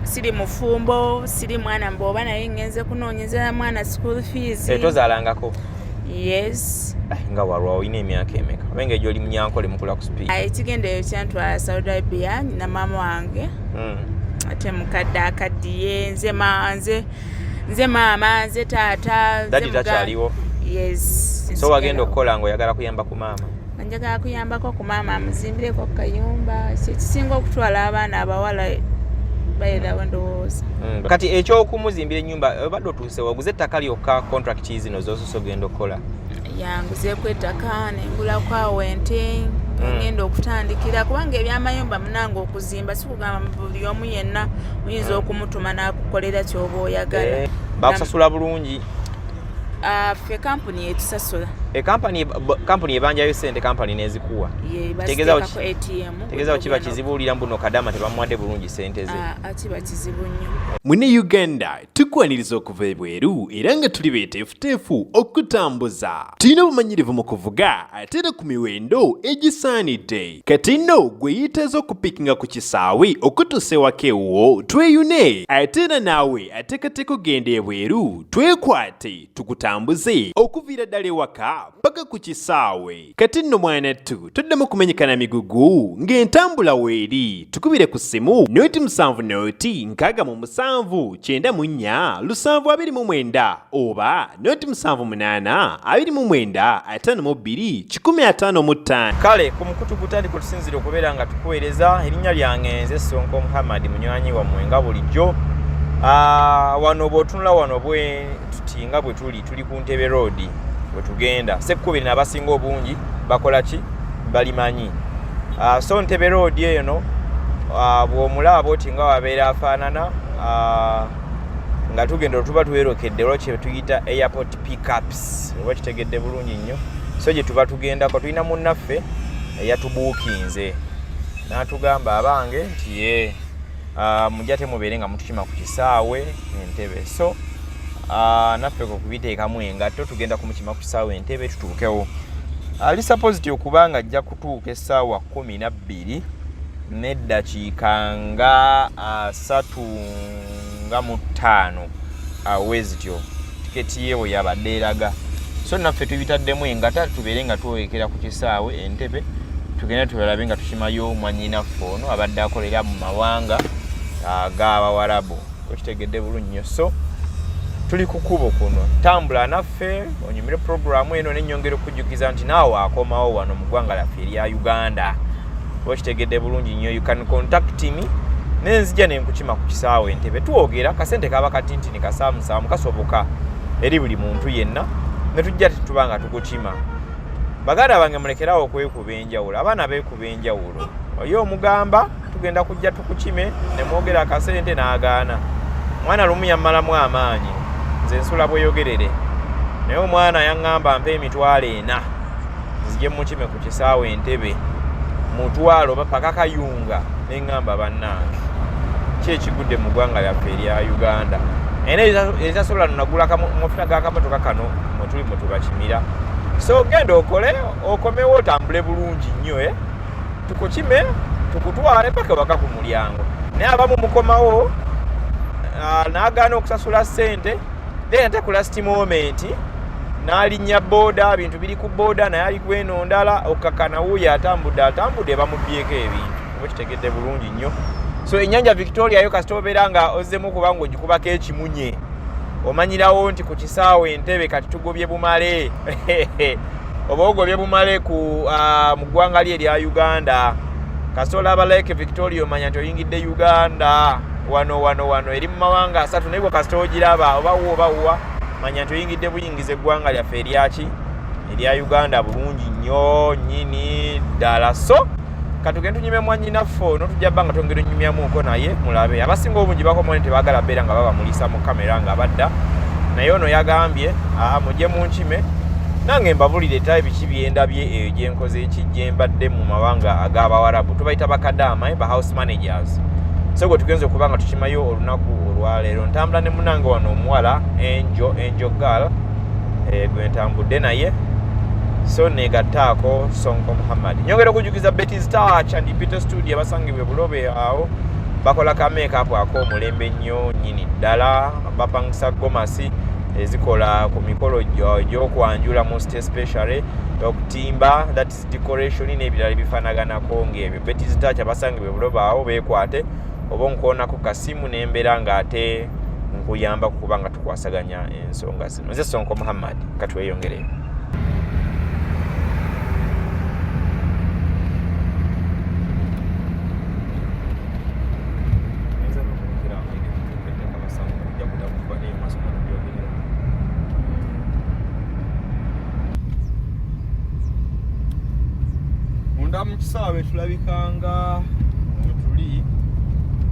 siri mufumbo siri mwana mboba naye ngenze kunoonyezera mwana school fees tozaalangako yes nga walwa olina emyaka emeka obenga egyo oli munyankole mukula ku speed ekigendeeyo kyantwala Saudi Arabia na maama wange ate mukadde akaddiye nze maama nze taata dadi takyaliwo yes so wagenda okukola nga oyagala kuyamba ku maama njagala kuyambako ku maama amuzimbireko kayumba kyekisinga okutwala abaana abawala bayirawo ndowooza kati ekyokumuzimbira ennyumba obadde otuuse waguze ettaka lyokka contract zino zososo ogenda okukola yanguzeeko ettaka nengulako awo ente ngenda okutandikira kubanga ebyamayumba munange okuzimba sikugamba buli omu yenna oyinza okumutuma n'akukolera kyoba oyagala bakusasula bulungi ffe kampuni yetusasula kampuni ebanjayo sente kampani nezikuwa tegezawo kiba kizibuulira mbuno Kadaama tebamuwadde bulungi sente ze kiba kizibu nnyo mune Uganda tukwaniriza okuva ebweru era nga tuli beeteefuteefu okutambuza tulina obumanyirivu mu kuvuga ate era ku miwendo egisaanidde kati nno gwe yeetaaza okupikinga ku kisaawe okutuusa ewaka ewuwo tweyune ate era naawe ateekateeka ogenda ebweru twekwate tukutambuze okuviira ddala ewaka paka ku kisaawe kati nno mwanattu toddamu kumenyekana migugu ng'entambula weeri tukubire ku ssimu noti 7 noti 6 7 9 oba noti 7 8 29 52 kale ku mukutu gutandika otusinzira okubeera nga tukuweereza erinnya lyange nze Sonko Muhammad munywanyi wammwe nga bulijjo wano bw'otunula wano bwe tutinga bwe tuli ku Ntebe Road bwe tugenda sekkubi n'abasinga obungi bakola ki balimanyi so Ntebe Road eno bw'omulaba oti nga wabeera afaanana nga tugenda tuba tuwerokedde olwo kye tuyita airport pickups oba kitegedde bulungi nnyo so gye tuba tugendako tulina munnaffe eyatubuukinze n'atugamba abange nti ye mujja temubeere nga mutukima ku kisaawe Entebbe so naffe kubiteekamu engatto tugenda kumukima ku kisaawe Entebbe tutuukewo ali supposed okuba nga ajja kutuuka essaawa 12 n'eddakiika nga 35 awezityo tiketi ye bwe yabadde eraga so naffe tubitaddemu engata tubeere nga tuwekera ku kisaawe Entebbe tugenda tubalabe nga tukimayo mwannyinaffe ono abadde akolera mu mawanga ag'Abawarabu okitegedde bulungi nnyo so tuli ku kkubo kuno tambula naffe onyumire programu eno n'ennyongera okujjukiza nti naawe akomawo wano mu ggwanga lyaffe erya Uganda okitegedde bulungi nnyo you can contact me nenzija nenkukima ku kisaawe Entebbe tuwogera kasente kaba katintini kasaamusaamu kasoboka eri buli muntu yenna ne tujja tetuba nga tukukima baganda bange mulekerawo okwekuba enjawulo abaana beekuba enjawulo oye omugamba tugenda kujja tukukime ne mwogera akasente n'agaana mwana lumu yammalamu amaanyi nze nsula bweyogerere naye omwana yaŋŋamba mpa emitwalo 4 nzije mukime ku kisaawe Entebbe mutwalo paka kayunga neŋŋamba bannange ki ekigudde mu ggwanga lyaffe erya Uganda ena etasobola nagula amafuta g'akamotoka kano mwetuli mwetubakimira so genda okomewo otambule bulungi nnyo tukukime tukutwale paka waka ku mulyango naye abamu mukomawo n'agaana okusasula ssente then ate ku last moment n'alinnya booda bintu biri ku booda naye ali kweno ndala okakana wuuyo atambudde bamubbyeko ebintu oba kitegedde bulungi nnyo so ennyanja Victoria yo kasita obeera nga ozzemu kubanga ogikubako ekimunye omanyirawo nti ku kisaawe Entebbe kati tugobye bumale oba ogobye bumale mu ggwanga lye erya Uganda kasita olaba Lake Victoria omanya nti oyingidde Uganda wano eri mu mawanga 3 naye bwe kasita ogiraba oba wuwa manya nti oyingidde buyingiza eggwanga lyaffe eryaki erya Uganda bulungi nnyo nnyini ddala so katugenda tunyume mwannyinaffe ono tujja bba nga twongera onyumyamuko naye mulabe abasinga obungi bakomone tebaagala beera nga babamulisa mu kamera nga badda naye ono yagambye mujje munkime nange mbabulire tayi biki byendabye eyo gyenkoze ekijje mbadde mu mawanga ag'Abawarabu tubayita bakadaama ba house managers so gwe tugenze okuba nga tukimayo olunaku olwaleero ntambula ne munange wano omuwala Angel Girl gwe ntambudde naye so negattaako Sonko Muhammad nyongera okujjukiza Betty's Touch and Peter Studio abasangibwe Bulobe awo bakola ka make-up ak'omulembe nnyo nnyini ddala, bapangisa gomasi ezikola ku mikolo gy'okwanjula most especially okutimba, that is decoration n'ebirala bifaanaganako ng'ebyo. Betizitacha basangibwe bulobaawo beekwate oba onkoonako kasimu n'embeera ng'ate nkuyamba kuba nga tukwasaganya ensonga zino. Nze Sonko Muhammad, katweyongereyo. Mukisawe tulabikanga mutuli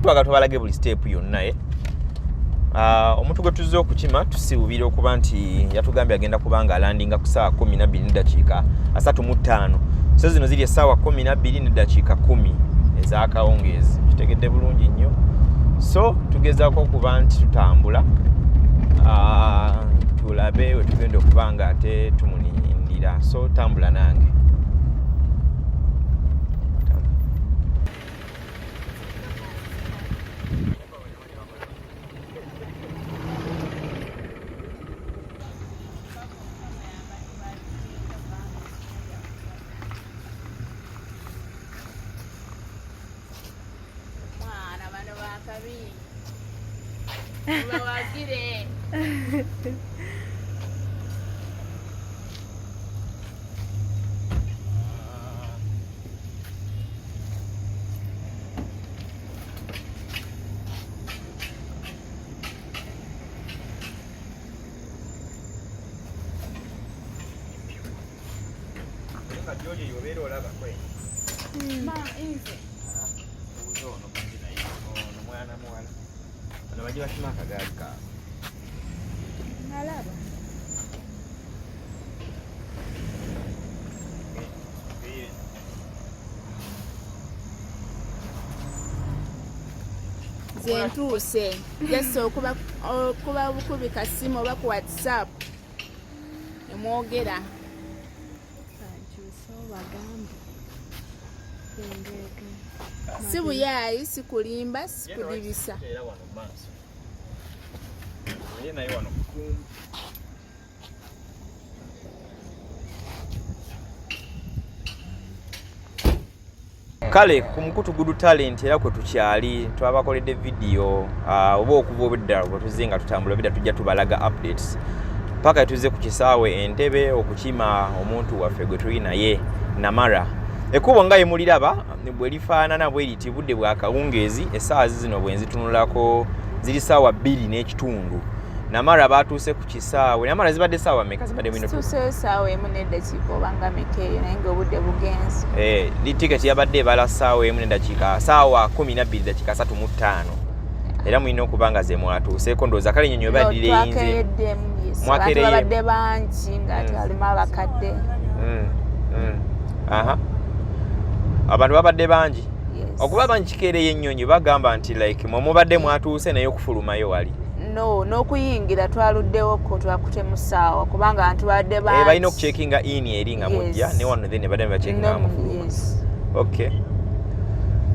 twaga tubalage buli step yonna omuntu gwe tuzze okukima tusiubira okuba nti yatugambye agenda kubanga alandinga ku ssaawa 12:35 so zino ziri essaawa 12:10 ez'akawungeezi kitegedde bulungi nnyo so tugezaako okuba nti tutambula tulabe we tugenda okuba nga ate tumunindira so tambula nange. Zentuuse jesse okuba bukubi kasimu oba ku WhatsApp emwogera si buyayi sikulimba sikulibisa kale ku mukutu gudu talent era kwe tukyali twabakoledde video oba okuva obudda bwe tuzinga tutambula bidda tujja tubalaga updates paka tuze ku kisaawe Entebbe okukima omuntu waffe gwe tuli naye Namara. Ekkubo nga yemuliraba bwe lifaanana bwe liti budde bwa kawungeezi essaawa zino bwe nzitunulako ziri ssaawa 2:30. Namara batuuse ku kisaawe. Namara zibadde ssaawa mmeka zibadde bwino? Tuuse ssaawa 1:10 obanga mekeeyo naye ng'obudde bugenzi. Li tiketi yabadde ebala ssaawa 1:10 ssaawa 12:35 era mulina okuba nga ze mwatuuseeko ndowooza kale ennyonyi ebaddireyinze mwakereyo babadde bangi ng'ate walimu abakadde. Abantu babadde bangi okuba bangi kikeereyo ennyonyi bagamba nti like mwe mubadde mwatuuse naye okufulumayo wali n'okuyingira twaluddewo ko twakute mu ssaawa kubanga abantu badde bangi balina okucekinga in eri nga mujja ne wano then badde bacekinga mufuluma. Okay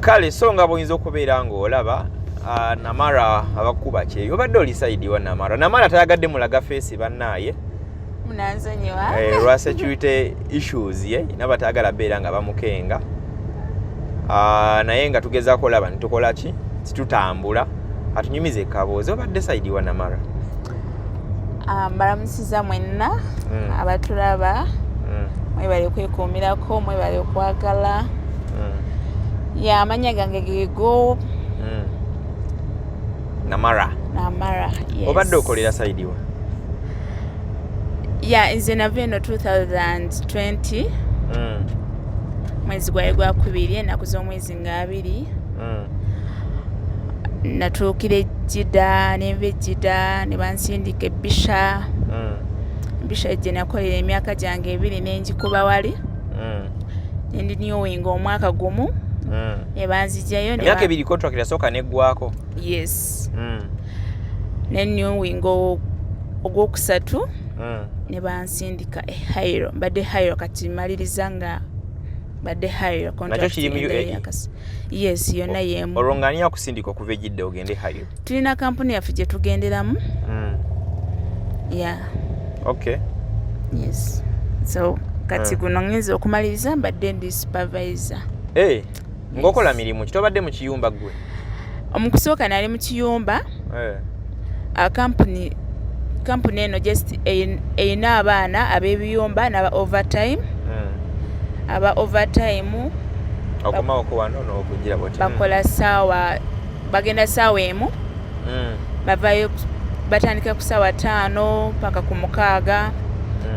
kale so nga boyinza okubeera ng'olaba Namara abakuba kyeyo obadde oli side wa Namara tayagadde mulaga face bannaaye munanzonyiwa lwa security issues nabatagala beera nga bamukenga naye nga tugezaako olaba nitukola ki situtambula atunyumize kaboozi obadde side wa Namara. Mbalamusiza mwenna abatulaba mwebale kwekuumirako mwebale okwagala amanya gange gego Namara yes. Obadde okolera side wa? Nze nava eno 2020 mwezi gwali gwakubiri ennaku z'omwezi nga 2 natuukira ejjida nenva ejjida ne bansindika ebbisha ebbisha gye nakolera emyaka gyange 2 n'engikuba wali nendinyowenga omwaka gumu ne banzijjayo emyaka 2 contract yasooka neggwako. Yes nennyowinga ogwokusatu ne bansindika ehairo mbadde hairo kati maliriza nga badde hire contract yes yonna yemu olongania kusindika okuva ejidde ogende hire tulina kampuni yaffe gye tugenderamu yeah okay yes so kati guno ngenza okumaliriza mbadde ndi supervisor ng'okola mirimu ki tobadde mu kiyumba gwe omukusooka nali mu kiyumba kampuni eno just eyina abaana ab'ebiyumba n'aba overtime aba overtime okomawoko wano n'okugira boti bakola bagenda saawa emu bavayo batandika ku saawa 5 paka ku 6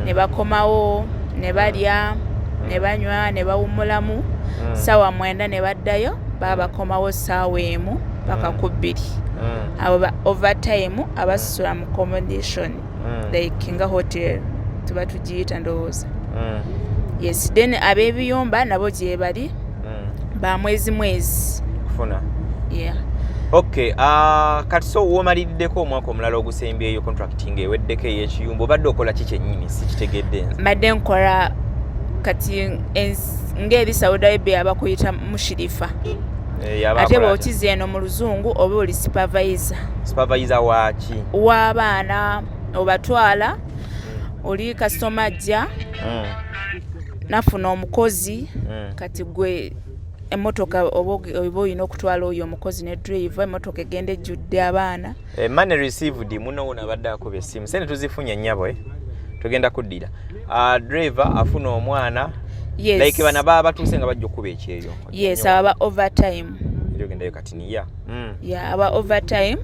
ne bakomawo ne balya ne banywa ne bawummulamu saawa 9 ne baddayo bakomawo saawa emu paka ku 2 abo ba overtime abasula mu accommodation like nga hotel tuba tugiyita ndowooza yes then ab'ebiyumba nabo gye bali ba mwezi kufuna yeah okay kati so woomaliddeko omwaka omulala ogusembyeyo contracting eweddeko ey'ekiyumba obadde okola ki kyennyini sikitegedde nze mbadde nkola kati ng'eri Saudi Arabia bakuyita mushirifa ate bw'okiza eno mu luzungu oba oli supervisor waaki w'abaana obatwala oli kasitoma ajja nafuna omukozi kati gwe emotoka oba olina okutwala oyo omukozi ne driver emotoka egenda ejjudde abaana money received muno wona abadde akuba essimu sente tuzifunye nnyabo tugenda kuddira driver afuna omwana yes like bana baba batuuse nga bajja okuba ekyeyo yes aba overtime yogendayo kati niya aba overtime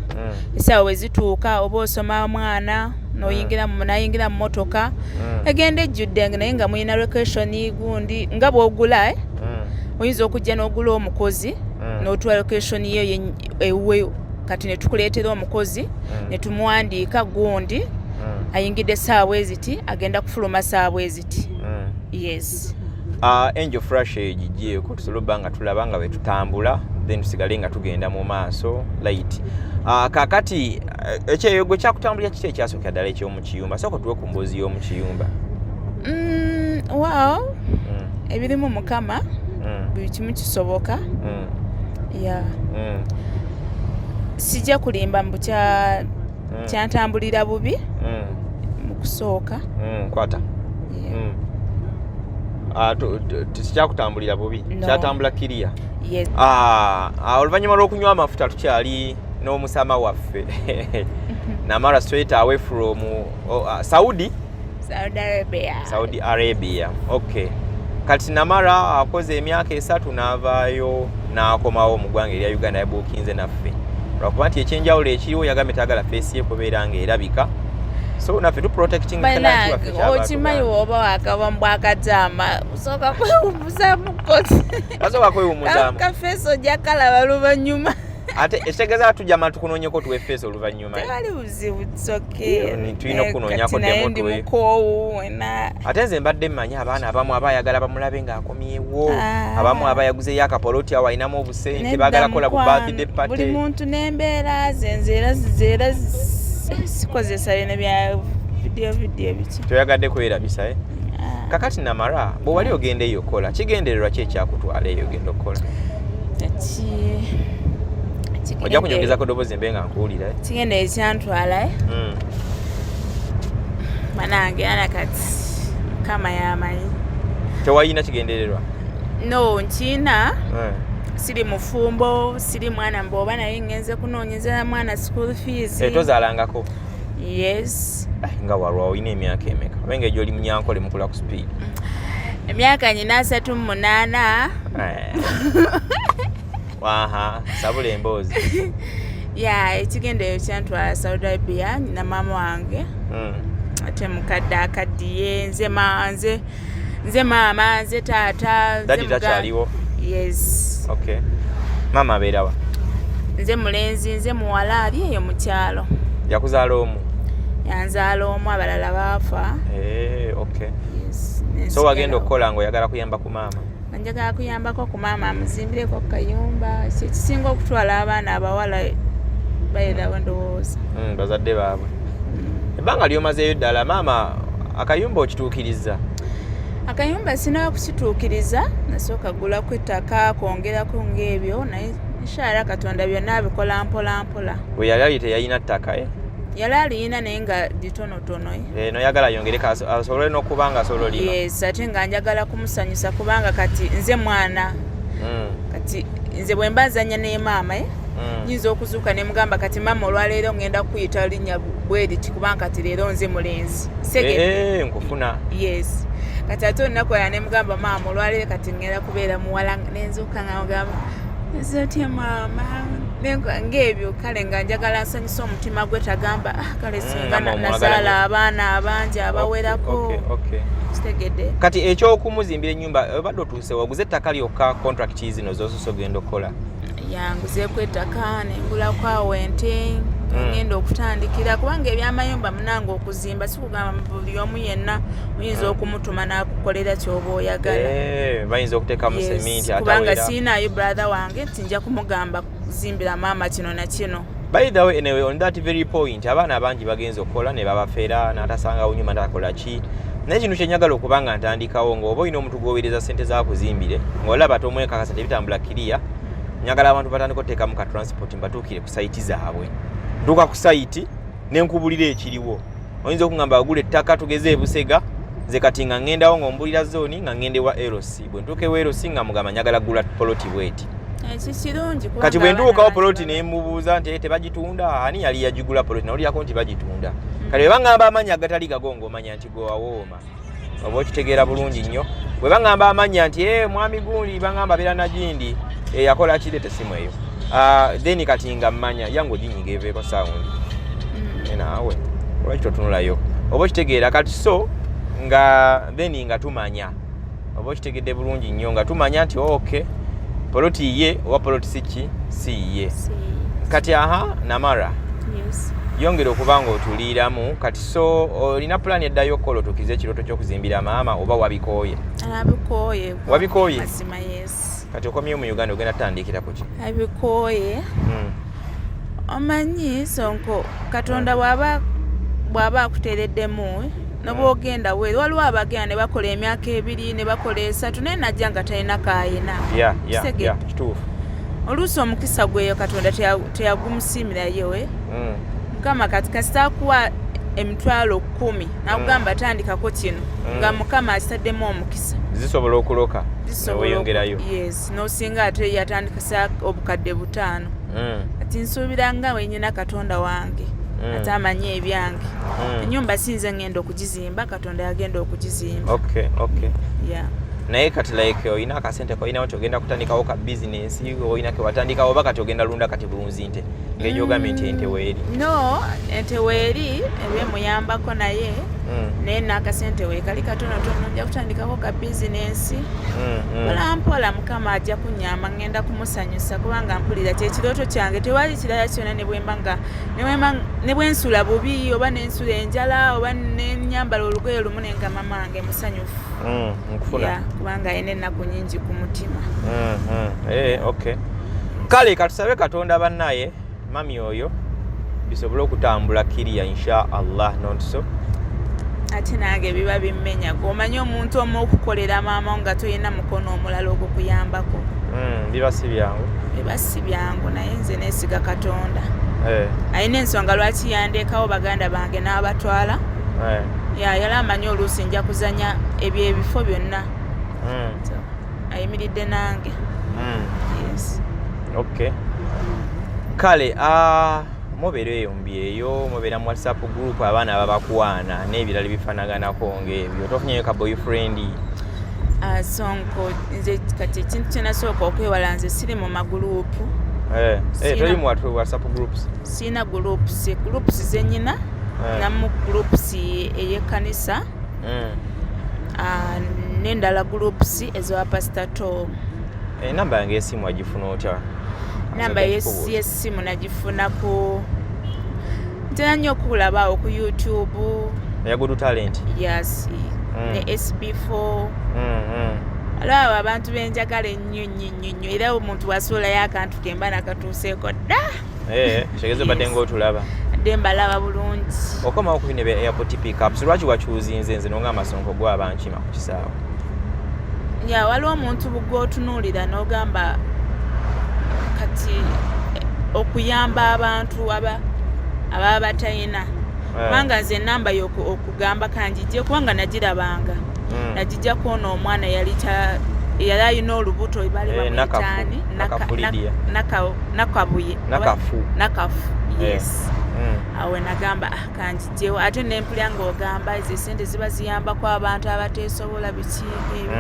esaawa wezituuka oba osoma mwana nayingira mu motoka egenda ejjudde naye nga mulina location gundi nga bw'ogula oyinza okujja n'ogula omukozi n'otwala location yo ewuwe kati ne tukuleetera omukozi ne tumuwandiika gundi ayingidde saawa eziti agenda kufuluma saawa eziti yes Angel Fresh egigyeko tusobola obba nga tulaba nga bwe tutambula then tusigale nga tugenda mu maaso light kakati ekyeyo gwe kyakutambulira kiti ekyasookera ddala eky'omu kiyumba sooka tuwe ku mboozi y'omu kiyumba wow ebirimu mukama buli kimu kisoboka sijja kulimba mbu kyantambulira bubi mu kusooka kwata tikyakutambulira bubi kyatambula kiriya oluvannyuma lw'okunywa amafuta tukyali n'omusama waffe Namara straight away from Saudi Arabia okay kati Namara akoze emyaka 3 n'avaayo n'akomawo mu ggwanga erya Uganda yabuukinze naffe lwakuba nti ekyenjawulo ekiriwo yagambye tayagala feesi ye kubeera ng'erabika so naffe tu protecting talent waffe okimanyi woba wakava mu Obwakadaama osooka kwewummuza mukozi asooka kwewummuzaamu kafeesi ojja kalaba luvannyuma ate ekitegeeza tujjama tukunoonyeko tuwe feesi oluvannyuma tewali buzibu tulina okunoonyako demotwe ate nze mbadde mmanyi abaana abamu abayagala bamulabe ng'akomyewo abamu abayaguzeyo akapoloti awo alinamu obusente baagala kola bu birthday party buli muntu n'embeera ze nze era sikozesa bino bya vidiyo biki toyagadde kwerabisa kakati Namara bwe wali ogenda eyo okola kigendererwa ki ekyakutwala eyo ogenda okukola ojja kunyongezako ddoboozi embe nga nkuwulira kigendere kyantwala manange ana kati kama yamanyi tewalina kigendererwa no nkiina siri mufumbo siri mwana mbooba naye ngenze kunoonyezera mwana school fees tozaalangako yes nga walwa olina emyaka emeka obenga egyo oli munyankole mukula ku speed emyaka nyina 38 waha sabula emboozi ekigendeyo kyantwala Saudi Arabia na maama wange ate mukadde akaddiye nze maama nze taata dadi takyaliwo yes okay maama abeerawa nze mulenzi nze muwala ali eyo mu kyalo yakuzaala omu yanzaala omu abalala baafa okay yes so wagenda okukola ng'oyagala kuyamba ku maama njagala kuyambako ku maama amuzimbireko kayumba kyekisinga okutwala abaana abawala bayirawo ndowooza bazadde baabwe ebbanga lyomazeeyo ddala maama akayumba okituukiriza akayumba sinaba kukituukiriza nasooka gulaku ettaka kwongerako ng'ebyo naye inshallah katonda byonna abikola mpola mpola. Bwe yali ali teyalina ttaka yali aliyina naye nga litonotono noyagala yongereko asobole n'okuba nga asobola olima. Yes, ate nga njagala kumusanyusa kubanga kati nze mwana kati nze bwe mba nzanya ne maama nyinza okuzuuka ne mugamba kati maama olwaleero ngenda kuyita linnya bweriti kubanga kati leero nze mulenzi nkufuna. Yes, kati ate olunaku olala ne mugamba maama olwaleero kati ngenda kubeera muwala nenzuuka nga mugamba nze otya maama ng'ebyo kale nga njagala nsanyusa omutima gwe tagamba kale singa nazaala abaana abangi abawerako. Kitegedde kati ekyokumuzimbira ennyumba obadde otuuse waguze ettaka lyokka contract zino z'osusa ogenda okukola? Yanguzeeko ettaka nengulako awo ente ngenda okutandikira kubanga ebyamayumba munange okuzimba sikugamba buli omu yenna oyinza okumutuma n'akukolera ky'oba oyagala. Bayinza okuteekamu seminti kubanga siinaayo brother wange nti nja kumugamba kuzimbira maama kino na kino. By the way, anyway, on that very point abaana abangi bagenza okukola ne babafeera n'atasangawo nyuma ntakola ki. Naye kino kyenyagala okubanga ntandikawo ng'oba olina omuntu gwoweereza ssente z'akuzimbire ng'olaba tomwekakasa tebitambula kiriya, nyagala abantu batandika okuteekamu ka transport mbatuukire ku sayiti zaabwe. Ntuuka ku sayiti nenkubulira ekiriwo. Oyinza okungamba agula ettaka tugeze Busega, nze kati nga ngendawo ng'ombulira zooni nga ngende wa LC. Bwe ntuuka ewa LC nga mugamba nyagala gula poloti bweti. Kati bwe ntuukawo poloti ne mubuuza nti tebagitunda, ani yali yagigula poloti nawulirako nti bagitunda. Kale bwe bangamba amannya agatali gago ng'omanya nti gwe wawooma. Oba okitegeera bulungi nnyo. Bwe bangamba amannya nti mwami gundi bangamba beera na gindi yakola kirete simu eyo. Then kati nga mmanya yango ginyiga eveeko sound. Naawe lwaki totunulayo oba okitegeera kati so nga then nga tumanya oba okitegedde bulungi nnyo nga tumanya nti okay poloti ye oba poloti si ye. Kati Namara yongera okuba nga otuliiramu kati so olina pulaani eddayo okukola otuukize ekirooto ky'okuzimbira maama oba wabikooye? Wabikooye? Kati okomyewo mu Uganda ogenda tutandikira ku ki? Abikooye omanyi sonko katonda bw'aba akuteereddemu nobwogenda weeri waliwo abagenda ne bakola emyaka 2 ne bakola 3 naye najja nga talina kaayina. Kituufu. Oluusi omukisa gweyo katonda teyagumusiimirayo mukama kati kasitakuwa emitwalo 10 nakugamba tandikako kino nga mukama akitaddemu omukisa zisobola okuloka weyongerayo. Yes, nosinga ate yatandikisa obukadde 5 kati nsuubira nga wenyina katonda wange ate amanyi ebyange. Ennyumba sinze ngenda okugizimba katonda yagenda okugizimba. Naye kati like oyina akasente koyinawo kyogenda kutandikawo ka bizinesi oyina ke watandikawo oba kati ogenda lunda kati bulunzi nte ng'egyogamye nti ente weeri? No, ente weeri ebyemuyambako naye naye n'akasente weekali katonotono nja kutandikawo ka bizinesi mpolampola mukama ajja kunnyamba ngenda kumusanyusa kubanga mpulira kyekirooto kyange tewali kirala kyonna ne bwe nsula bubi oba nensula enjala oba nenyambala olugoye lumu nenkama mange musanyufu nkufuna kubanga ayina ennaku nyingi ku mutima. Kale katusabe katonda bannaye mami oyo bisobole okutambula kiriya insha Allah not so. Ate nange biba bimmenya gwomanyi omuntu omu okukolera maama nga toyina mukono omulala ogukuyambako. Biba si byangu naye nze neesiga katonda. Ayina ensonga lwaki yandeekawo baganda bange n'abatwala. Yali amanyi oluusi nja kuzanya ebifo byonna. Ayimiridde nange. Kale mubeera eyo mubeera mu WhatsApp group abaana babakuwaana n'ebirala bifanaganako ng'ebyo tofunyeyo ka boyfriend? Sonko nze kati ekintu kyenasooka okwewala nze siri mu magurupu. Toli mu WhatsApp groups? Siina groups zenyina namu groups ey'ekkanisa n'endala groups ezowa Pastor Tom. Namba yange y'essimu agifuna otya? Namba y'essimu nagifuna ku ntera nnyo okulabaawo ku YouTube ya Good Talent. Yes. Ne SB4. Alaba abantu benjagala ennyo era omuntu wasulayo akantu kemba nakatuuseeko dda. Kitegeeza badde ng'otulaba. Adde mbalaba bulungi. Okomawo ku bino bya airport pickups lwaki wakyuzinze nze nonga amasonko gw'abankima ku kisaawe? ya waliwo omuntu gw'otunuulira n'ogamba kati okuyamba abantu ababa batalina kubanga nze enamba y'okugamba kanjijje kubanga nagirabanga nagijja kwona omwana yali alina olubuto bali bamwitaani nakafu yes awe nagamba kanjijjewo ate nempulya ng'ogamba ezo esente ziba ziyambako abantu abateesobola biki ebyo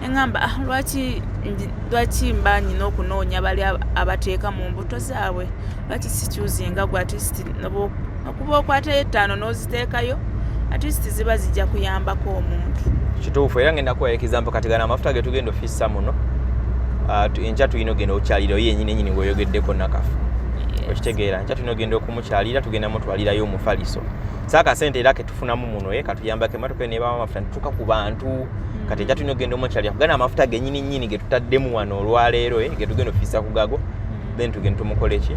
neŋŋamba lwaki mba nyina okunoonya bali abateeka mu mbuto zaabwe lwaki sikyuzinga gwe atisiti okuba okwatayo 5 n'oziteekayo atisiti ziba zijja kuyambako omuntu kituufu era ngenda kuwa ekizampo katigana amafuta ge tugenda ofissa muno enkya tulina ogenda okyalirayo yennyini ng'oyogeddeko nakafu okitegeera nkya tulina ogenda okumukyalira tugenda mutwalirayo omufaliso saaka sente era ketufunamu muno katuyambako emmotoka nebamu amafuta nitutuuka ku bantu kati enkya tulina ogenda omukyalira kugana amafuta ge nyini ge tutaddemu wano olwaleero ge tugenda ofissa ku gago then tugenda tumukole ki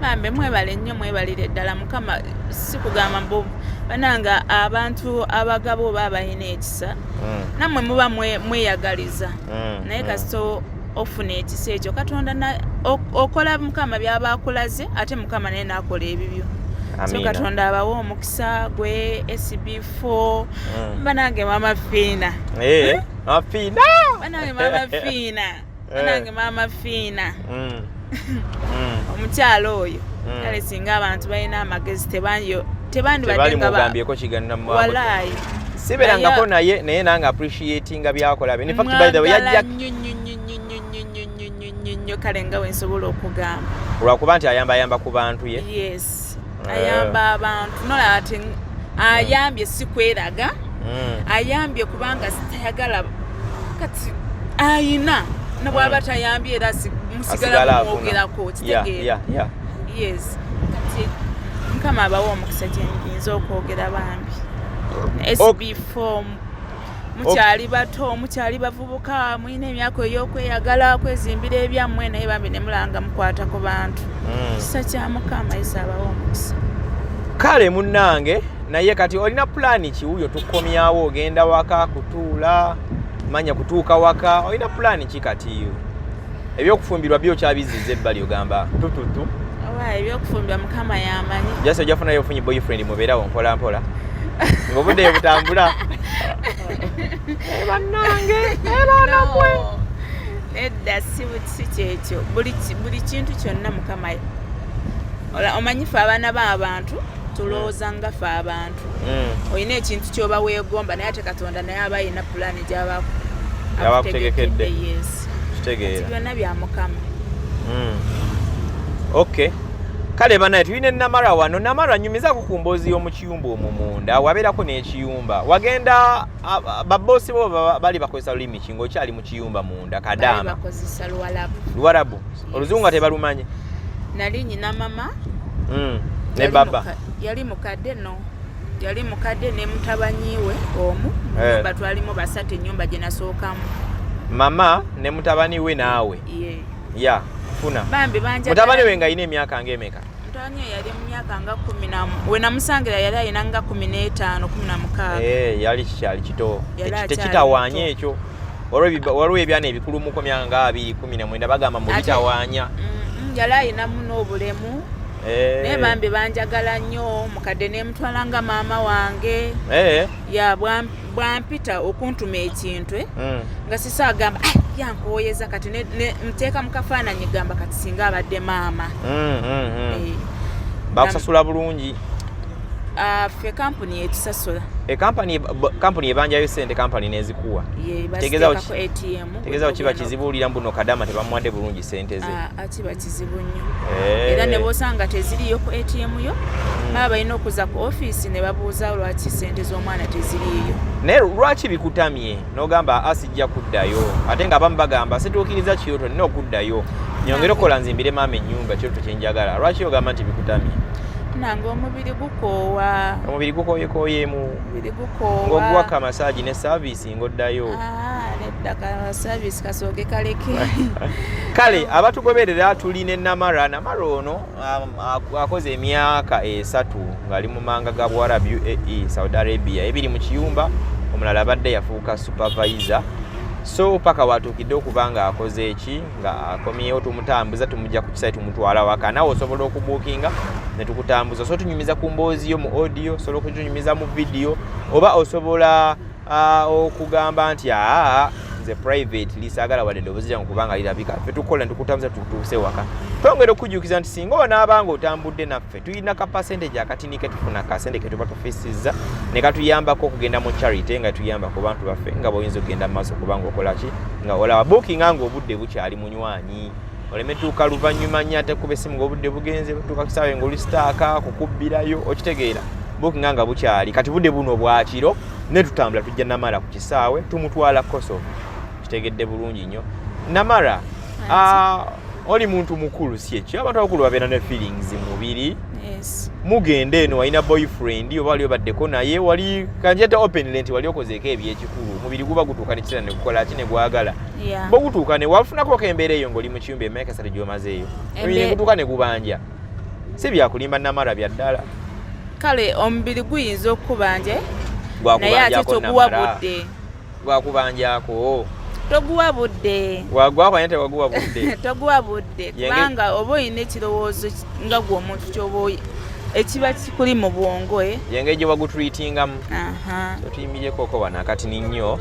bambe mwebale nnyo mwebalire ddala mukama sikugamba mbu bananga abantu abagabo oba abalina ekisa nammwe muba mweyagaliza naye kasito ofuna ekisa ekyo katonda okola mukama byaba akulaze ate mukama naye naakola ebibyo so katonda abawa omukisa gwe SB4 banange mama fiina banange mama fiina omukyalo oyo kale singa abantu balina amagezi tebandibaddemugambyeeko kiganira muwalayi siberangako naye nange appreciatinga byakola be infact by the way yajja nnyo kale nga wensobola okugamba olwakuba nti ayamba ku bantu ye yes ayamba abantu nolaba ati ayambye sikweraga ayambye kubanga sitayagala kati ayina nabwaba tayambye era musigala mwogerako kitegeera yes kati mukama abawa omukisa gyenza okwogera bambi SB4 mukyali bato mukyali bavubuka mulina emyaka ey'okweyagala kwezimbira ebyammwe naye bambi ne mulanga mukwata ku bantu kisa kya mukama yesa abawa omukisa kale munnange naye kati olina pulaani kiwuyo tukomyawo ogenda waka kutuula manya kutuuka waka olina pulaani ki kati ebyokufumbirwa byokyabizizza ebbali ogamba tututu ebyokufumbirwa mukama yamanyi jasi ojafunayo ofunye boyfriend mubeerawo mpolampola ng'obudde butambula bannange ebaanamwe edda si kyekyo buli kintu kyonna mukama omanyi fe abaana b'abantu tulowooza nga fe abantu olina ekintu kyoba weegomba naye ate katonda naye aba alina pulaani gyabakutegekedde kitegeera byonna bya mukama okay kale banaye tulina Namara wano Namara nyumizaako ku mboozi y'omukiyumba omwo munda wabeerako n'ekiyumba wagenda baboosi bo bali bakozesa lulimi ki ng'okyali mu kiyumba munda Kadaama bakozesa Luwarabu oluzungu nga tebalumanyi nali nyina mama ne baba yali mukadde ne mutabanyi we omu nyumba twalimu basatu ennyumba gye nasookamu mama ne mutabani we naawe ya funa mutabani we nga alina emyaka ng'emeka mutabani we yali mu myaka nga 10 we namusangira yali alina nga 15 16 yali kikyali kito tekitawaanya ekyo waliwo ebyana ebikulumuko myaka nga 2019 bagamba mu bitawaanya yali alinamu n'obulemu naye bambi banjagala nnyo mukadde nemutwala nga maama wange ya bwampita okuntuma ekintu nga sisaagamba yankoyeza kati nteeka mu kafaananyi gamba kati singa abadde maama bakusasula bulungi ffe kampuni yetusasula kampuni ebanjayo sente kampani nezikuwa tegezawo kiba kizibu olira mbuno Kadaama tebamuwadde bulungi sente ze kiba kizibu nnyo era ne bosanga teziriyo ku ATM yo baba balina okuza ku ofiisi ne babuuza lwaki sente z'omwana teziriyo naye lwaki bikutamye n'ogamba asijja kuddayo ate nga abamu bagamba situukiriza kiyoto nina okuddayo nyongere okukola nzimbire maama ennyumba kiyoto kyenjagala lwaki ogamba nti bikutamye nange omubiri gukoowa yekoyeemu ng'oguwaka masaagi ne saavisi ng'oddayo neddaka saavisi kasooke kaleke kale abatugoberera tuli ne Namara ono akoze emyaka 3 ng'ali mu manga ga Buwarabu UAE Saudi Arabia ebiri mu kiyumba omulala abadde yafuuka supervisor so paka watuukidde okuba nga akoze eki nga akomyewo tumutambuza tumujja ku kisayi tumutwala waka nawe osobola okubuukinga ne tukutambuza so tunyumiza ku mboozi yo mu audio osobola okutunyumiza mu video oba osobola okugamba nti nze private lisaagala wadde eddoboozi lyange kubanga lirabika ffe tukola ne tukutambuza tutuuse waka twongera okujjukiza nti singa onaabanga otambudde naffe tulina ka percentage akatini ke tufuna kasente ke tuba tufisizza ne katuyambako okugenda mu charity nga tuyamba ku bantu baffe nga bw'oyinza okugenda mu maaso kubanga okola ki nga olaba bookinga ng'obudde bukyali munywanyi oleme tuuka luvannyuma nnyo ate kuba essimu ng'obudde bugenze tuuka kisaawe ng'oli sitaaka kukubbirayo okitegeera bookinga nga bukyali kati budde buno bwakiro ne tutambula tujja Namara ku kisaawe tumutwala koso kitegedde bulungi nnyo Namara oli muntu mukulu si ekyo abantu abakulu babeera ne feelings mubiri mugende eno walina boyfriend oba wali obaddeko naye wali kanjeta openly nti wali okozeeko ebyekikulu omubiri guba gutuuka nekitera ne gukola ki ne gwagala bo gutuuka ne wafunako embeera eyo ng'oli mu kiyumba emyaka esatu gy'omazeeyo emibiri gutuuka ne gubanja si byakulimba Namara bya ddala kale omubiri guyinza okukubanja naye ate toguwa budde gwakubanjako toguwa budde wagwakwanya tewaguwa budde toguwa budde kubanga oba olina ekirowoozo nga gwe omuntu kyoba ekiba kikuli mu bwongo yengeri gye bagutreatingamu so tuyimirirekoko wano akatini nnyo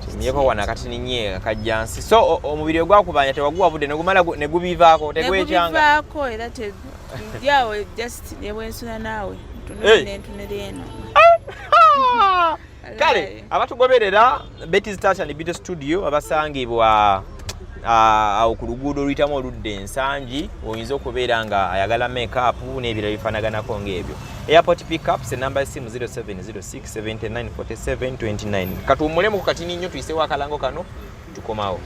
tuyimiryeko wano akatini nnyo akajjansi so omubiri ogwakubanja tewaguwa budde negumala ne gubivaako tegwekyanga era tejjawe just nebwensula naawe ntunira eno kale abatugoberera Betty's Touch and Beauty Studio abasangibwa awo ku luguudo oluyitamu oludda ensangi oyinza okubeera nga ayagala make-up n'ebirala bifaanaganako ng'ebyo airport pickups enamba y'essimu 0706794729 katuwummulemu ku katini nnyo tuyiseewo akalango kano tukomawo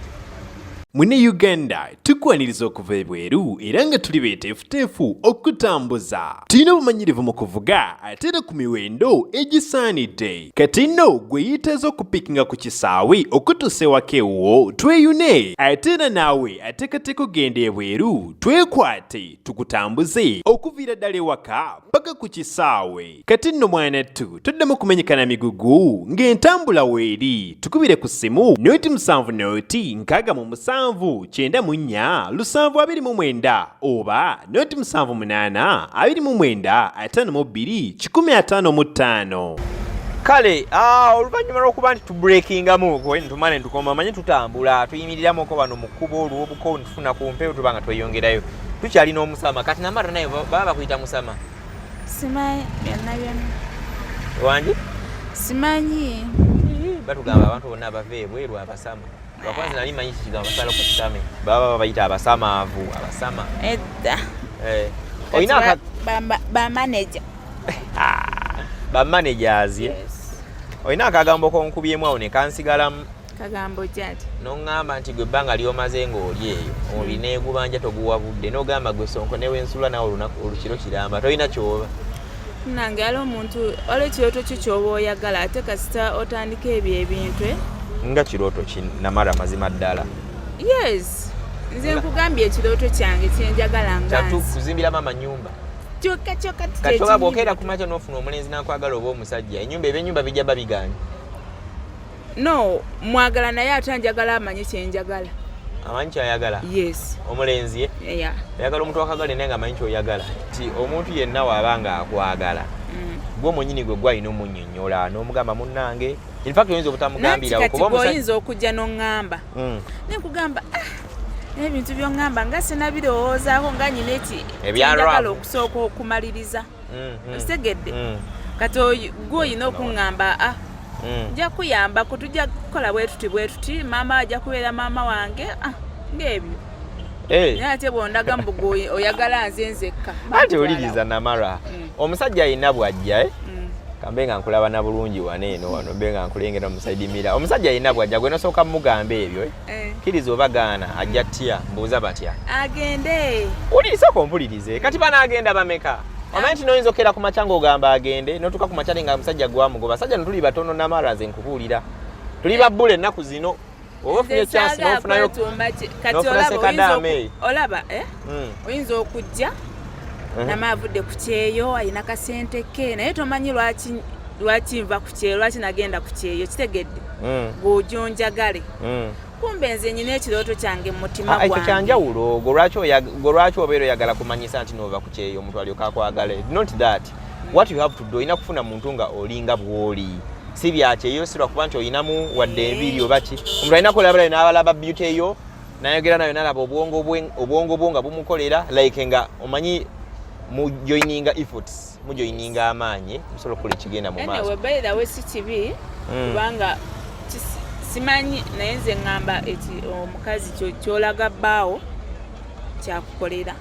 Mune Uganda tukwaniriza okuva ebweru era nga tuli beeteefuteefu okutambuza. Tulina obumanyirivu mu kuvuga ate era ku miwendo egisaanidde. Kati nno gwe yeetaaza okupikinga ku kisaawe okutuusa ewaka ewuwo tweyune ate era naawe ateekateeka okugenda ebweru twekwate tukutambuze okuviira ddala ewaka paka ku kisaawe. Kati nno mwanattu toddamu kumenyekana migugu ng'entambula weeri tukubire ku ssimu noti 7 noti 6 94 729 oba noti 78 29 52 155. Kale oluvannyuma lw'okuba nti tubreakingamu ntumane ntukoma manyi tutambula tuyimiriramuko wano mu kkubo olw'obuko ntufuna ku mpewo tubanga tweyongerayo tukyalina omusama kati Namara naye baba bakuyita musama simanyi byonna byonna wange simanyi batugamba abantu bonna abava ebweru abasama bakwanza nali manyi kikigambo basala okutusame baba bayita abasamaavu abasama edda oyina bamanager bamanagers oyina akagambo konkubyemu awo ne kansigalamu kagambo kyati n'oŋŋamba nti gwe ebbanga ly'omaze ng'oli eyo oli neegubanja toguwabudde n'ogamba gwe Sonko newensula nawe olukiro kiramba tolina kyoba nange ali omuntu waliwo ekirooto kyo ky'oba oyagala ate kasita otandika ebyo ebintu nga kirooto ki Namara mazima ddala yes nze nkugambye ekirooto kyange kyenjagala nganzi kuzimbira mama nyumba kyokka katoba bw'okeera ku makya n'ofuna omulenzi n'akwagala oba omusajja enyumba eb'ennyumba bijja babiganye no mwagala naye ate njagala amanyi kyenjagala amanyi kyayagala yes omulenzi ayagala omuntu wakagala naye nga amanyi kyoyagala ti omuntu yenna waaba nga akwagala gwe omwenyini gwe gwalina omunnyonnyola n'omugamba munnange infact oyinza obutamugambirawo kuba oyinza okujja n'oŋŋamba nekugamba ebintu by'oŋŋamba nga sinabirowoozaako nga nyina ekyagala okusooka okumaliriza okitegedde kati gwe oyina okuŋŋamba nja kuyambako tujja kukola bwe tuti maama ajja kubeera maama wange ng'ebyo naye ate bw'ondaga mbu oyagala nze nzekka ate oliriza Namara omusajja ayina bw'ajja kambe nga nkulaba na bulungi waneeno wano mbe nga nkulengera mu side mirror omusajja ayina bw'ajja gwe nosooka mugamba ebyo kkiriza oba gaana ajja tya mbuuza batya agende uliisako mpulirize kati banaagenda bameka omanyi nti noyinza okkeera ku makya ng'ogamba agende notuuka ku makyale nga musajja gwamugoba basajja no tuli batono Namara nze nkubuulira tuli babbula ennaku zino oba ofunye chance n'ofunayo n'ofuna sekadaame olaba oyinza okujja Namara avudde ku kyeyo alina kasente ke naye tomanyi lwaki lwaki nva ku kyeyo lwaki nagenda ku kyeyo kitegedde bw'ojonjagale kumbe nze nyina ekirooto kyange mu mutima gwange ekyo kyanjawulo golwaki obeera oyagala kumanyisa nti nova ku kyeyo omuntu alyoka akwagala not that what you have to do olina kufuna muntu nga olinga bw'oli si byakyeyo si lwakuba nti olinamu wadde enviiri oba ki omuntu alina kulabala n'abalaba beauty eyo nayogera nayo nalaba obwongo bwo nga bumukolera like nga omanyi mujoininga efforts mujoininga amaanyi musobola okukola ekigenda mu maaso by the way si kibi kubanga simanyi naye nze ŋŋamba eti omukazi kyolaga bbaawo kyakukolera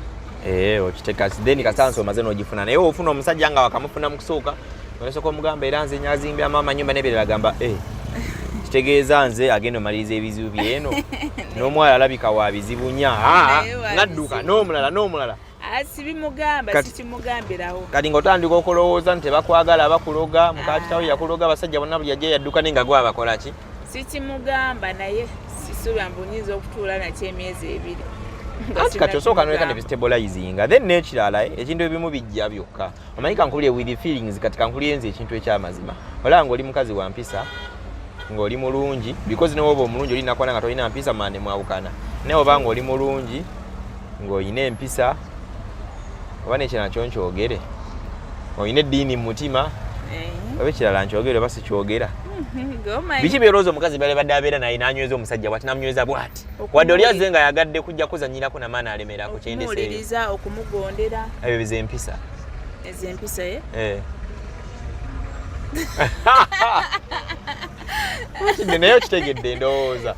okiteka then kasanso omaze n'ogifuna naye ofuna omusajja nga wakamufuna mu kusooka olesooka omugamba era nze nyazimbira maama nyumba n'ebyerera agamba kitegeeza nze agenda omaliriza ebizibu byeno n'omuwala alabika wa bizibu nya nadduka n'omulala sibimugamba sikimugambirawo kati ng'otandika okulowooza nti tebakwagala bakuloga mukakitawo yakuloga abasajja bonna buli ajja yadduka naye nga gwe abakola ki sikimugamba naye sisuubira mbu nyinza okutuula nakyo emyezi 2 kati osooka noleka ne stabilizinga then n'ekirala ekintu ebimu bijja byokka omanyi kankubulire with feelings kati kankubulire nze ekintu ekyamazima olaba ng'oli mukazi wa mpisa ng'oli mulungi because ne woba omulungi oli nakwana nga tolina mpisa mane mwawukana naye oba ng'oli mulungi ng'olina empisa oba nekirala nakyo nkyogere olina eddiini mu mutima oba ekirala nkyogere oba sikyogera biki byolowooza omukazi badde abeera naye n'anyweza omusajja bwati namunyweza bwati wadde oli azze nga yagadde kujja kuzanyirako namaana alemerako kyendeseeyo okumugondera ebyo zempisa ezempisa naye okitegedde ndowooza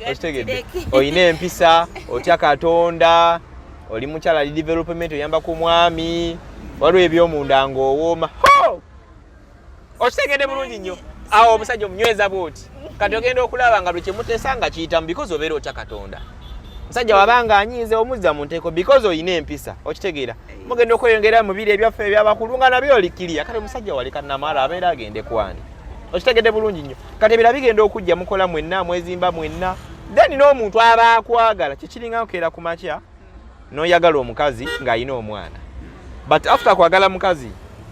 okitegedde olina empisa otya Katonda oli mukyala ali development oyamba ku mwami waliwo ebyomunda ng'owooma okitegedde bulungi nnyo awo omusajja omunyweza bwoti kati ogenda okulaba nga lwekimutesa nga kiyitamu because obeera otya Katonda musajja wabanga anyiize omuzza mu nteeko because olina empisa okitegeera mugenda okweyongera mu biri ebyaffe ebyabakulu nga nabyo olikiriya kati omusajja waleka Namara abeera agende kwani okitegedde bulungi nnyo kati ebira bigenda okujja mukola mwenna mwezimba mwenna then n'omuntu aba akwagala kikiringa okeera ku makya n'oyagala omukazi ng'ayina omwana but after kwagala mukazi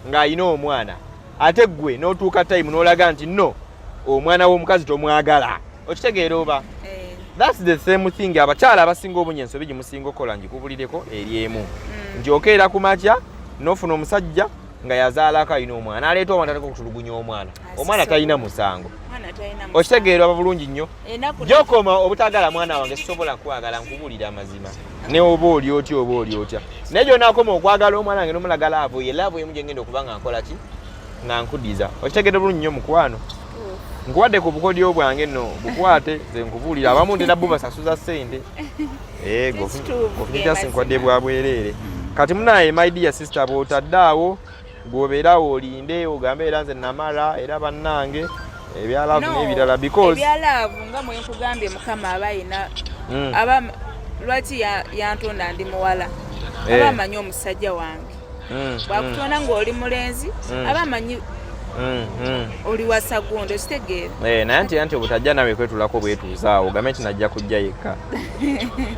ng'ayina omwana ate gwe n'otuuka time n'olaga nti no omwana w'omukazi tomwagala okitegeera oba that's the same thing abakyala abasinga obungi ensobi gimusinga okola ngikubulireko eri emu nti okeera ku makya n'ofuna omusajja nga yazaalako alina omwana aleeta omwana ataka okutulugunya omwana talina musango okitegeera oba bulungi nnyo gyokoma obutagala mwana wange sisobola kwagala nkubulira amazima ne oba oli otya naye gy'onaakoma okwagala omwana wange n'omulaga laavu ye laavu emu gyengenda okuba nga nkola ki nga nkudiza okitegeera bulungi nnyo mukwano nkuwadde ku bukodyo bwange nno bukwate ze nkubuulira abamu ntera bo basasuza ssente gofunyita sinkwadde bwa bwereere kati munaye my dear sister bw'otadde awo bw'obeerawo olinde ogambe era nze Namara era bannange ebyalaavu n'ebirala because ebyalaavu nga mwe nkugambye mukama aba ayina lwaki yantonda ndi muwala aba amanyi omusajja wange bwakutonda ng'oli mulenzi aba amanyi oli wasagundo kitegeera naye anti obutajja nawe kwetulako bwetuuzaawo ogambe nti najja kujja yekka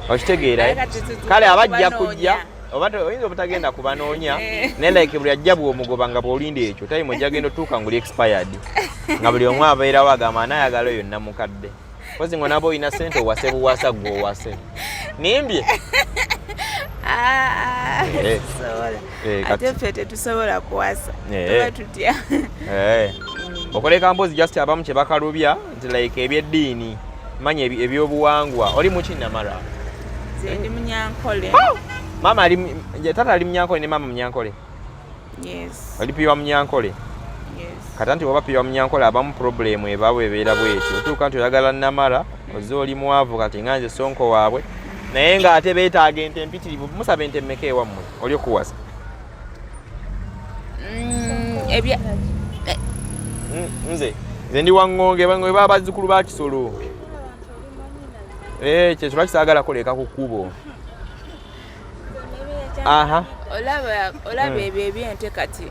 okitegeera kale abajja kujja oba oyinza obutagenda kubanoonya naye like buli ajja bw'omugoba nga bw'olinda ekyo time ojja genda otuuka nguli expired nga buli omu abeerawo agamba anayagala oyo namukadde kozi ngo naba olina ssente owase buwasa gwe owase nimbye ate ffe tetusobola kuwasa tuba tutya okoleka mpozi just abamu kye bakalubya nti like ebyeddiini manya ebyobuwangwa oli muki Namara nze ndi Munyankole mama tata ali Munyankole ne mama Munyankole oli piwa Munyankole kata nti oba piwa Munyankole abamu problemu ebaabwe ebeera bwetyo otuuka nti oyagala Namara oze oli mwavu kati nga nze sonko waabwe naye ng'ate beetaaga ente empitirivu musaba ente mmeka ewammwe oli okuwasa nze ndi waŋŋonge baba bazzukulu ba Kisolo kyekyo bakisaagala koleka ku kkubo olaba ebyo ebyente kati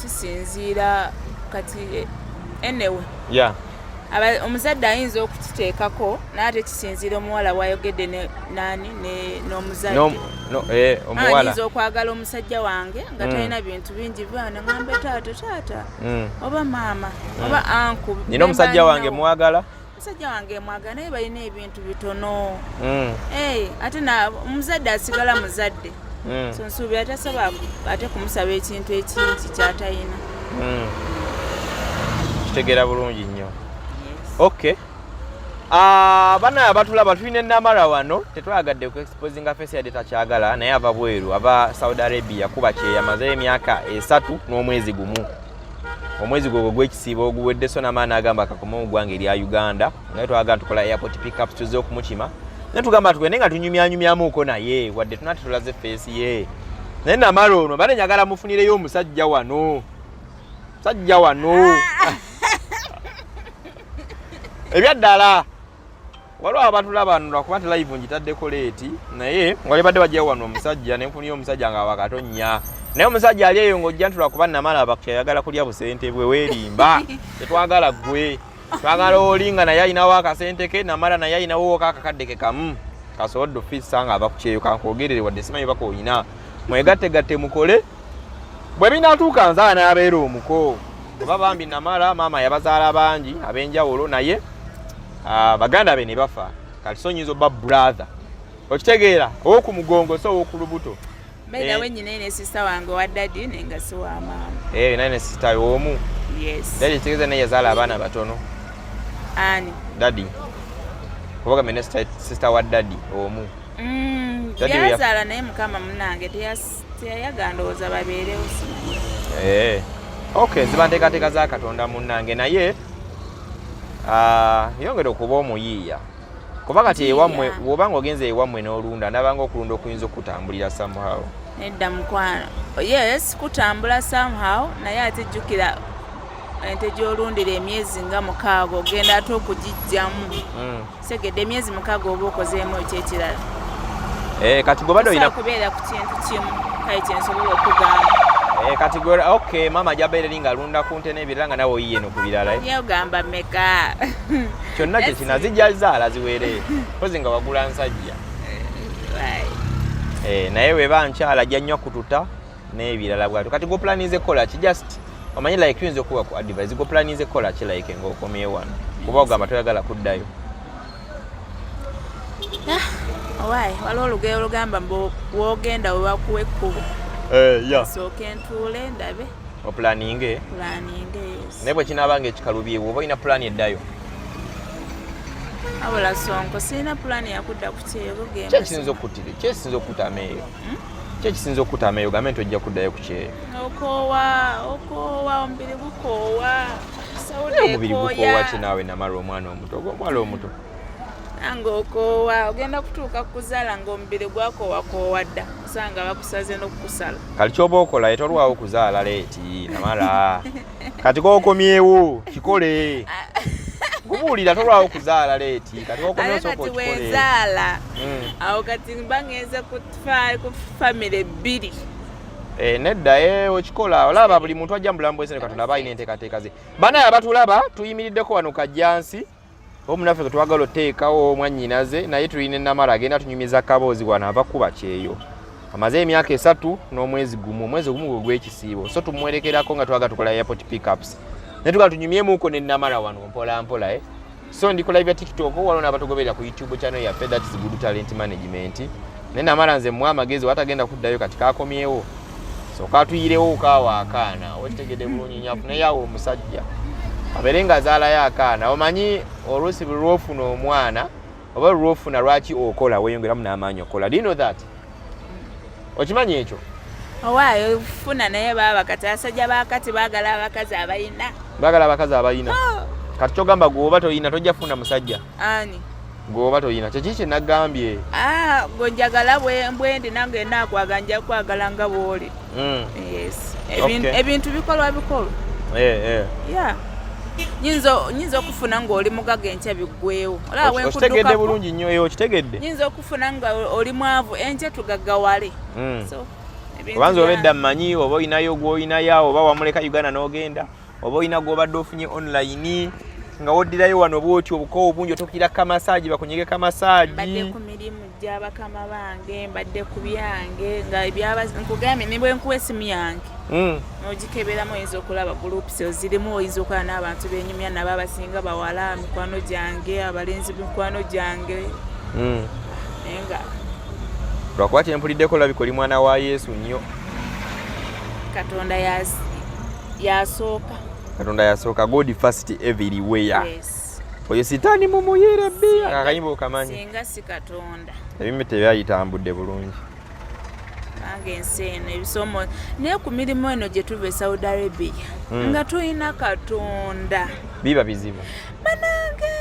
kisinziira kati enewe omuzadde ayinza okukiteekako naate kisinziira omuwala bwayogedde n'omuzadde omuwala ayinza okwagala omusajja wange nga talina bintu bingi byana ngambe taata oba maama oba anku nina omusajja wange mwagala omusajja wange mwagala naye balina ebintu bitono ate omuzadde asigala muzadde so nsuubira tasobola ate kumusaba ekintu ekingi kyatalina kitegeera bulungi nnyo okay bana abatulaba tulina Namara wano tetwagadde ku exposinga face yade takyagala naye ava bweru ava Saudi Arabia kuba kye yamaze emyaka 3 n'omwezi gumu omwezi gwo gw'ekisiibo oguwedde so Namara agamba akakoma ogwange erya Uganda naye twagala tukola airport pickups tuze okumukima naye tugamba tugende nga tunyumyanyumyamuuko naye wadde tunati tulaze face ye naye Namara ono bane njagala mufunireyo omusajja wano ebyaddala waliwo abatulaba nno lwakuba nti live ngitaddeko leeti naye wali badde bajjayo wano omusajja nenfuniyo omusajja nga wakatonya naye omusajja ali eyo ng'ojja nti lwakuba Namara abakyayagala kulya busente bwe weerimba tetwagala ggwe twagala oli nga naye ayinawo akasente ke Namara naye ayinawo akakadde ke kamu kasobodde ofisa nga abakukyeyo kankwogerere wadde simanyi bako oyina mwegattegatte mukole bwe binaatuuka nzaa n'abeera omuko oba bambi Namara maama yabazaala bangi ab'enjawulo naye baganda be ne bafa kati so nyinza obba brother okitegeera ow'oku mugongo so ow'oku lubuto nawe nyina ne sister wange wa daddy nenga si wa maama naye ne sister y'omu daddy kitegeeza naye yazaala abaana batono ani daddy kubaga mene sister wa daddy omu yazaala naye mukama munange teyayaga ndowooza babeerewo simanyi okay ziba nteekateeka za Katonda munnange naye yongera okuba omuyiiya kuba kati ewammwe bw'obanga ogenze ewammwe n'olunda ndabanga okulunda okuyinza okutambulira somehow nedda mukwano yes kutambula somehow naye ate jjukira ente gy'olundira emyezi nga 6 ogenda ate okugijjamu segedde emyezi 6 oba okozeemu ekyekirala kati gwe badde olina kubeera ku kintu kimu kale kyensobola okugamba kati gwe okay mama jabeere nga alunda ku nte n'ebirala nga nawe oyiye no ku birala niyo gamba meka kyonna kye kina zijja zaala ziwere kozi nga wagula nsajja naye weba nkyala ajja nnyo kututa n'ebirala bwatu kati gwe planize kola ki just omanyi like tuyinza okuba ku advice gwe planize kola ki like ng'okomye wano kuba ogamba toyagala kuddayo waliwo olugero olugamba bw'ogenda webakuwa ekkubo sooka entuule ndabe opulaninge yes. naye bwe kinaabanga ekikalubyewo oba olina pulaani eddayo abula sonko sirina pulaani yakudda ku kyeyo kyekisinza okutama eyo kyekisinza okutama eyo gambe nti ojja kuddayo ku kyeyo okoowa omubiri gukoowa omubiri gukoowa kinaawe Namara omwana omuto ogw'omwala omuto nange okoowa ogenda kutuuka kuzaala ng'omubiri gwakoowa dda osanga bakusaze n'okukusala kali kyoba okola etolwawo okuzaala leeti Namara kati kookomyewo kikole kubuulira tolwawo okuzaala leeti kati kookomyewo sooka okikole wezaala awo kati mba ngenze ku famire 2 nedda okikola olaba buli muntu ajja mubulamu bwese ne Katonda aba alina enteekateeka ze banaye abatulaba tuyimiriddeko wano kajjansi omunaffe twagala oteekawo mwannyinaze naye tulina Namara agenda tunyumiza kaboozi wano ava kuba kyeyo amaze emyaka 3 n'omwezi gumu omwezi gumu gw'ekisiibo so tumwerekerako nga twagala tukola airport pickups naye tugala tunyumyemuuko ne Namara wano mpola mpola so ndikola bya TikTok waliwo n'abatugoberera ku YouTube channel yaffe that is Good Talent Management naye Namara nze mwa amagezi watagenda kuddayo kati kaakomyewo so katuyirewo kaawa akaana okitegedde bulungi nyafu naye awo omusajja abeere nga azaalayo akaana omanyi oluusi bwe lwofuna omwana oba lwofuna lwaki okola weeyongeramu n'amaanyi okola do you know that okimanyi ekyo owaayo funa naye baba kati abasajja bakati baagala abakazi abalina kati kyogamba gweoba toyina tojja funa musajja ani gweoba toyina kyeki kye nagambye gonjagala bwendi nange nakwagala nja kwagala nga bwoli yes ebintu bikolwa nyinza okufuna ng'oli mugaga enkya biggwewo okitegedde bulungi nnyo okitegedde nyinza okufuna nga oli mwavu enkya tugaggawale obanza obedda mmanyi oba olinayo gw'olinayo oba wamuleka Uganda n'ogenda oba olina gw'obadde ofunye online nga woddirayo wano bwotyo obukowo bungi otokira kamasaaji bakunyige kamasaaji. Mbadde ku mirimu gy'abakama bange mbadde ku byange nga nkugambye ne bwe nkuwa essimu yange n'ogikeberamu oyinza okulaba groups ozirimu oyinza okulaba n'abantu b'enyumya nabo abasinga bawala mikwano gyange abalenzi mikwano gyange naye nga lwakuba kyempuliddeko olabika oli mwana wa Yesu nnyo. Katonda yasooka. Katonda yasooka. God first everywhere. Yes. Oyo sitaani mumuyere bbi akayimba okamanyi. Singa si Katonda. Ebimbe tebyayitambudde bulungi. Nange ensi eno ebisomo naye ku mirimu eno gye tuva e Saudi Arabia nga tulina Katonda. Biba bizibu. Banange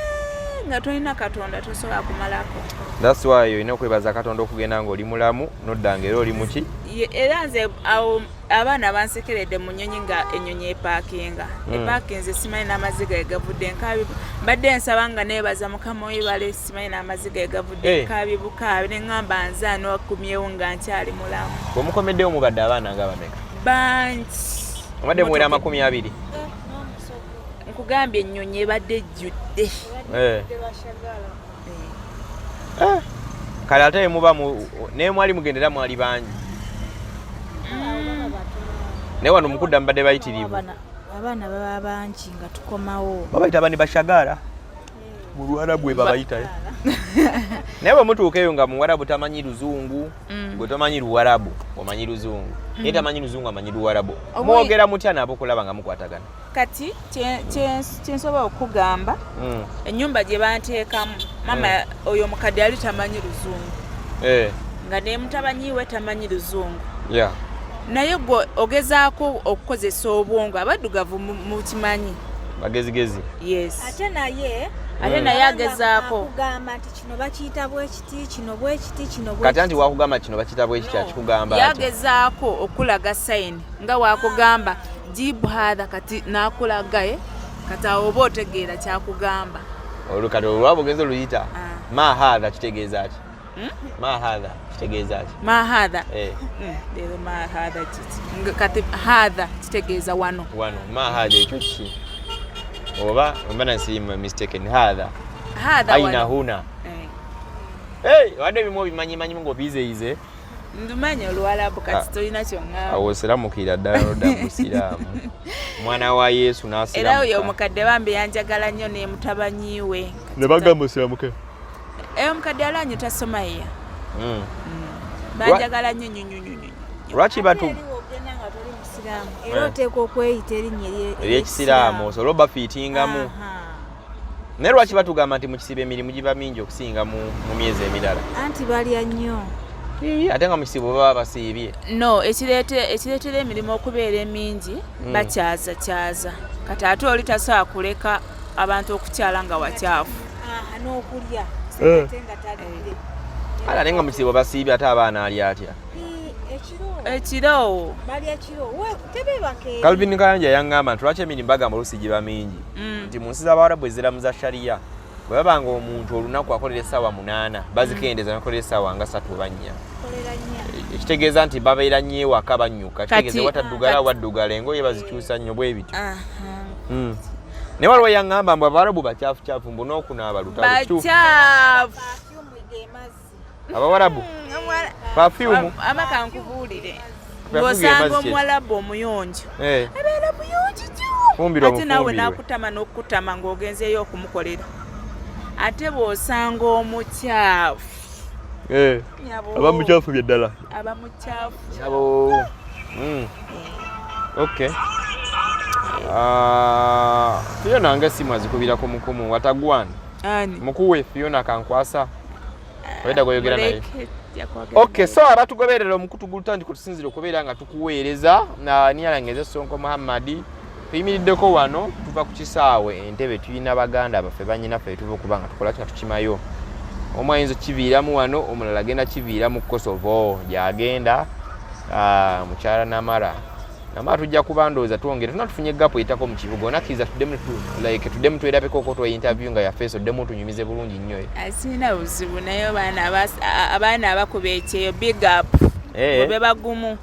nga tulina Katonda tosobola kumalako. That's why olina okwebaza Katonda okugenda ng'oli mulamu noddanga era oli muki. Era nze abaana bansekeredde mu nnyonyi nga ennyonyi epaakinga. Epaakinze simanyi n'amaziga egavudde nkaabibu. Mbadde nsaba nga neebaza Mukama oyibale simanyi n'amaziga egavudde nkaabibuka ne ŋŋamba nze wakumyewo nga nkyali mulamu. Bw'omukomeddewo mubadde abaana nga bameka? Bangi. Mubadde muwera 20? Nkugambye ennyonyi ebadde ejjudde. Kale ate muba naye mwali mugendera mwali bangi. Naye wano mukudda mbadde bayitirivu. Abaana baba bangi nga tukomawo. Babayita bani bashagara. Mu Luwarabu bwe babayita. Naye bwe mutuuka eyo nga mu Warabu tamanyi Luzungu, gwe tomanyi Luwarabu, omanyi Luzungu. Ye tamanyi Luzungu amanyi Luwarabu. Mwogera mutya nabo kulaba nga mukwatagana? Kati kyensobola okugamba ennyumba gye banteekamu mama oyo mukadde yali tamanyi Luzungu. Nga ne mutabanyiwe tamanyi Luzungu. Naye gwe ogezaako okukozesa obwongo abaddugavu mu kimanyi. Bagezigezi. Yes. Ate naye agezaako okugamba nti kino bakiyita bwekiti kino bwekiti kino bwekiti. Kati anti wakugamba kino bakiyita bwekiti akikugamba ati. Yagezaako okulaga sayini nga wakugamba jibu hadha kati nakulagaye kati oba otegeera kyakugamba. Olukati olwabo ogenza oluyita ma hadha kitegeeza ki? Ma hadha kitegeeza ki? Ma hadha lero ma hadha kiti kati hadha kitegeeza wano. Ma hadha ekyo ki? Oba mbana si mistaken hadha aina huna. Wadde bimwe bimanyi ngo bizeyize. Ndumanya Oluwarabu kati tolina kyongamba. Awo siramukira ddala odda musiraamu. Mwana wa Yesu n'asiramuka. Era oyo omukadde bambi yanjagala nnyo ne mutabanyiwe. Ne bagamba osiramuke. Omukadde alanyi tasoma ya. Banjagala nnyo nnyo. Lwaki batu era oteeka okweyita erinnya ery'ekisiraamu osobola oba fiitingamu. Naye lwaki batugamba nti mu kisibo emirimu giba mingi okusinga mu myezi emirala? Anti balya nnyo. Ate nga mu kisibo baba basiibye. No, ekireetera emirimu okubeera emingi bakyaza. Kati ate oli tasobola kuleka abantu okukyala nga wakyafu. N'okulya ate nga mu kisibo basiibye ate abaana ali atya? Ekiro balya kiro tebebake. Calvin Kayanja yaŋŋamba nti lwaki emirimu bagamba oluusi giba mingi nti mu nsi z'Abawarabu eziramuza shariya bwe babanga omuntu olunaku akolera essaawa 8 bazikendeza nakolera essaawa nga 3 oba 4. Ekitegeeza nti babeera nnyo ewaka banyuka. Kitegeeza wataddugala waddugala engoye bazikyusa nnyo bwe bityo. Naye waliwo yaŋŋamba mbu Abawarabu bakyafu mbu n'okunaaba lutalo kituufu. Abawarabu perfume amaka nkubuulire ng'osanga Omuwarabu omuyonjo abeera muyonjo ate naawe nakutama n'okutama ng'ogenzeeyo okumukolera. Ate bw'osanga omukyafu aba mukyafu bye ddala. Aba mukyafu. Okay. Fiona nga essimu azikubirako mukumu watagwana. Mukuwe Fiona kankwasa. Weda goyogera naye. Okay, so abatugoberera omukutu gulutandika tusinzire okubeera nga tukuweereza na niyalangeze Sonko Muhammad. Tuyimiriddeko wano tuva ku kisaawe Entebbe tuyina baganda baffe banyina ffe tuva okubanga tukola kino tukimayo. Omu ayinza kiviiramu wano omulala agenda kiviira mu Kosovo gyagenda mukyala Namara. Namara tujja kubandooza twongere tunatufunye gapu etako mu kibuga onakkiriza tuddemu twerabeko oko twa interview nga yafeeso tuddemu tunyumize bulungi nnyo. Asina buzibu naye abaana abakuba ekyeyo big up bwe bagumu.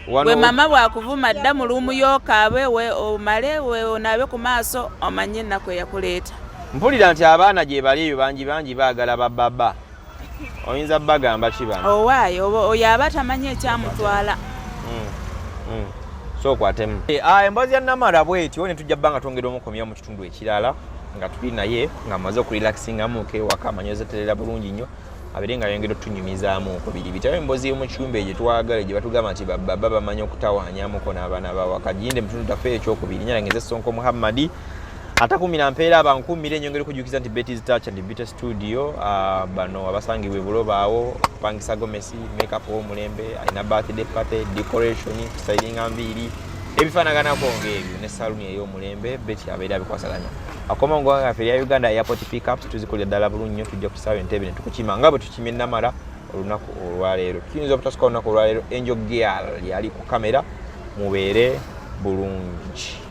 we mama bwakuvuma dda mu luumu y'okaabe we omale we onaabe ku maaso omanye ennaku eyakuleeta. Mpulira nti abaana gye bali bangi baagala bababa. Oyinza bagamba ki bano? Owaayo oyo aba tamanyi ekyamutwala. So kwatemu. Emboozi ya Namara bwetyo ne tujja bbanga twongera omukomya mu kitundu ekirala nga tuli naye nga amaze okurelaxingamu waka amanyoza terera bulungi nnyo abere nga yongera tunyumizaamu ko biri bitabo emboozi y'omu kiumbe gye twagala gye batugamba nti babba bamanyi okutawaanyaamuko n'abaana bawaka ginde mu kitundu taffe ekyokubiri nyalangeze Sonko Muhammadi atakumira mpeera abankummire nyongera okujukiza nti Betty's Touch and Beauty Studio bano abasangibwe bulobaawo okupangisa gomesi makeup w'omulembe alina birthday party decoration styling ambiri ebifaanaganako ng'ebyo ne saluni ey'omulembe Betty abeera abikwasaganya akoma ngo ngaffe ya Uganda airport pickups tuzikolera ddala bulungi nnyo tujja kusaba entebe ne tukukima nga bwe tukimye Namara olunaku olwaleero tuyinza obutasuka olunaku olwaleero Angel Girl yali ku kamera mubeere bulungi.